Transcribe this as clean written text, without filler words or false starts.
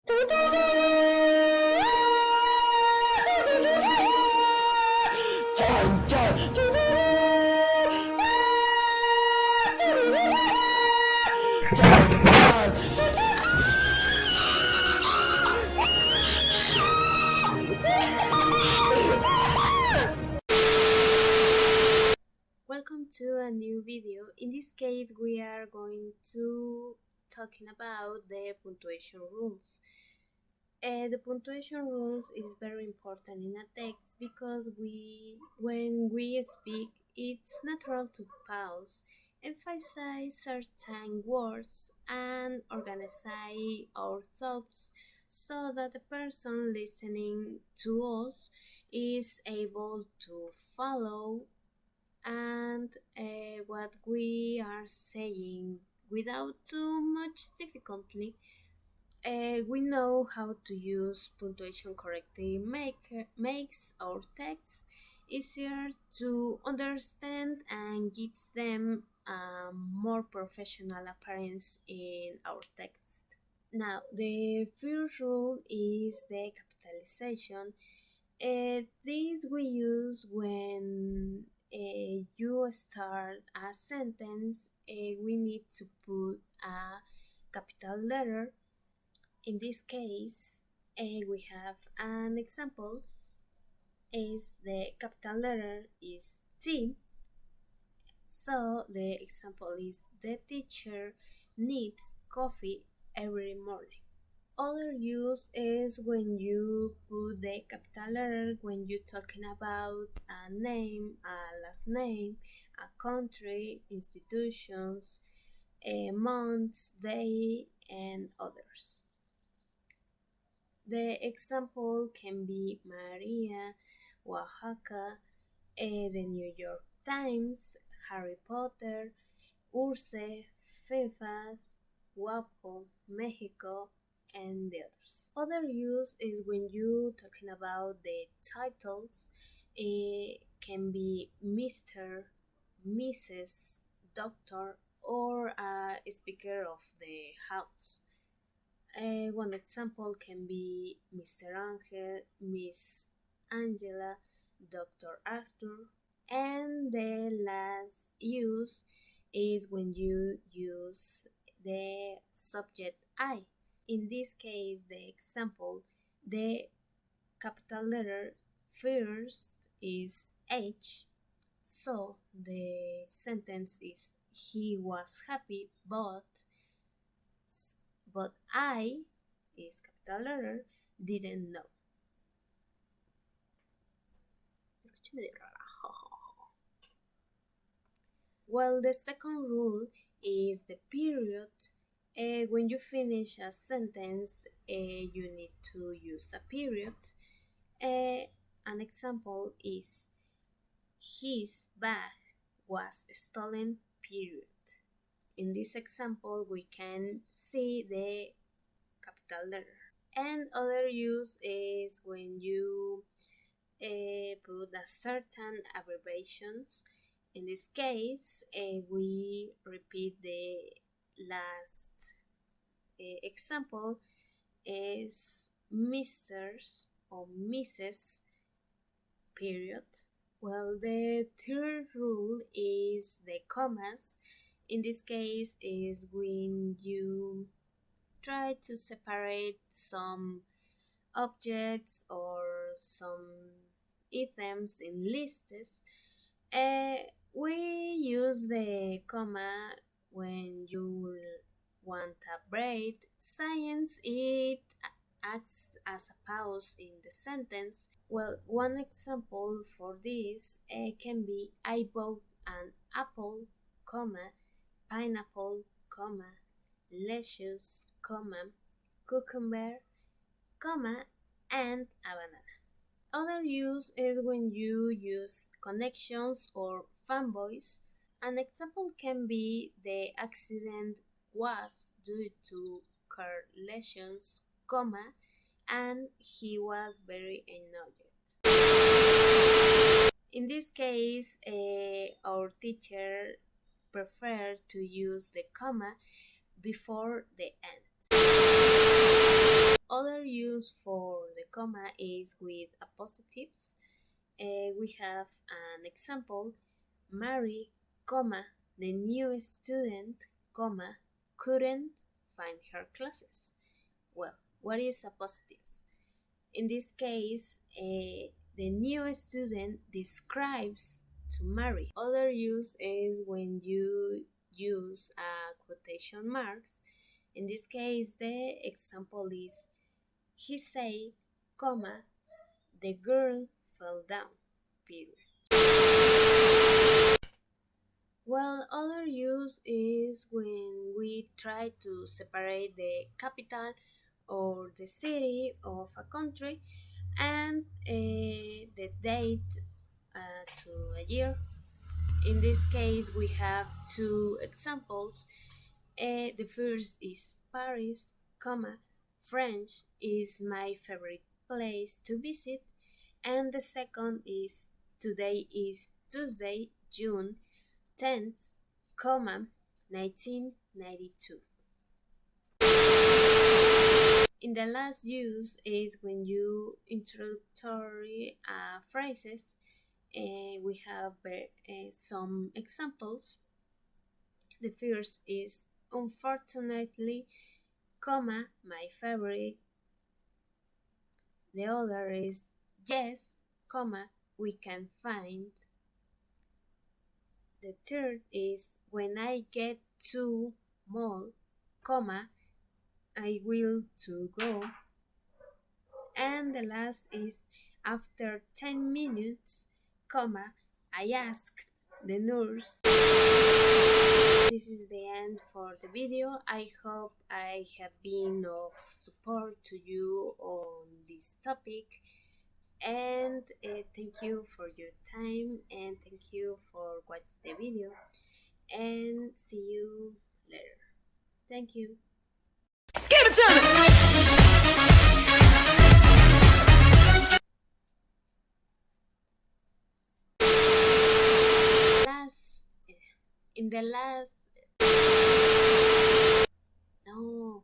Welcome to a new video. In this case, we are going to talking about the punctuation rules. The punctuation rules is very important in a text because when we speak, it's natural to pause, emphasize certain words, and organize our thoughts so that the person listening to us is able to follow and what we are saying without too much difficulty. We know how to use punctuation correctly makes our text easier to understand and gives them a more professional appearance in our text. Now, the first rule is the capitalization. This we use when you start a sentence. We need to put a capital letter. In this case, we have an example. Is the capital letter is T. So the example is the teacher needs coffee every morning. Other use is when you put the capital letter when you're talking about a name, a last name, a country, institutions, months, day, and others. The example can be Maria, Oaxaca, the New York Times, Harry Potter, Urse, Fefas, Guapo, Mexico, and the others. Other use is when you talking about the titles. It can be Mr., Mrs., Doctor, or a speaker of the house. One example can be Mr. Angel, Miss Angela, Dr. Arthur, and the last use is when you use the subject I. In this case, the example, the capital letter first is H, so the sentence is he was happy, but I is capital letter didn't know. Well, the second rule is the period. When you finish a sentence, you need to use a period. An example is his bag was stolen, period. In this example, we can see the capital letter. And other use is when you put a certain abbreviations. In this case, we repeat the last example is Mrs. or Mrs. period. Well, the third rule is the commas. In this case is when you try to separate some objects or some items in lists. We use the comma when you want a break. Science, it acts as a pause in the sentence. Well, one example for this can be I bought an apple, comma, pineapple, comma, lettuce, comma, cucumber, comma, and a banana. Other use is when you use connections or fanboys. An example can be the accident was due to car lesions, comma, and he was very annoyed. In this case, our teacher preferred to use the comma before the end. Other use for the comma is with appositives. We have an example: Mary, comma, the new student, comma, couldn't find her classes. Well, what is appositives? In this case, the new student describes to Mary. Other use is when you use quotation marks. In this case, the example is: he said, comma, the girl fell down, period. Well, other use is when we try to separate the capital or the city of a country and the date to a year. In this case, we have two examples. The first is Paris, comma, French is my favorite place to visit, and the second is today is Tuesday, June 10th, comma, 1992. In the last use is when you introductory phrases. We have some examples. The first is unfortunately, comma, my favorite. The other is yes, comma, we can find. The third is when I get to mall, comma, I will to go. And the last is after 10 minutes, comma, I asked the nurse. This is the end for the video. I hope I have been of support to you on this topic, and thank you for your time, and thank you for watching the video, and see you later. Thank you. Give it to me! In the last no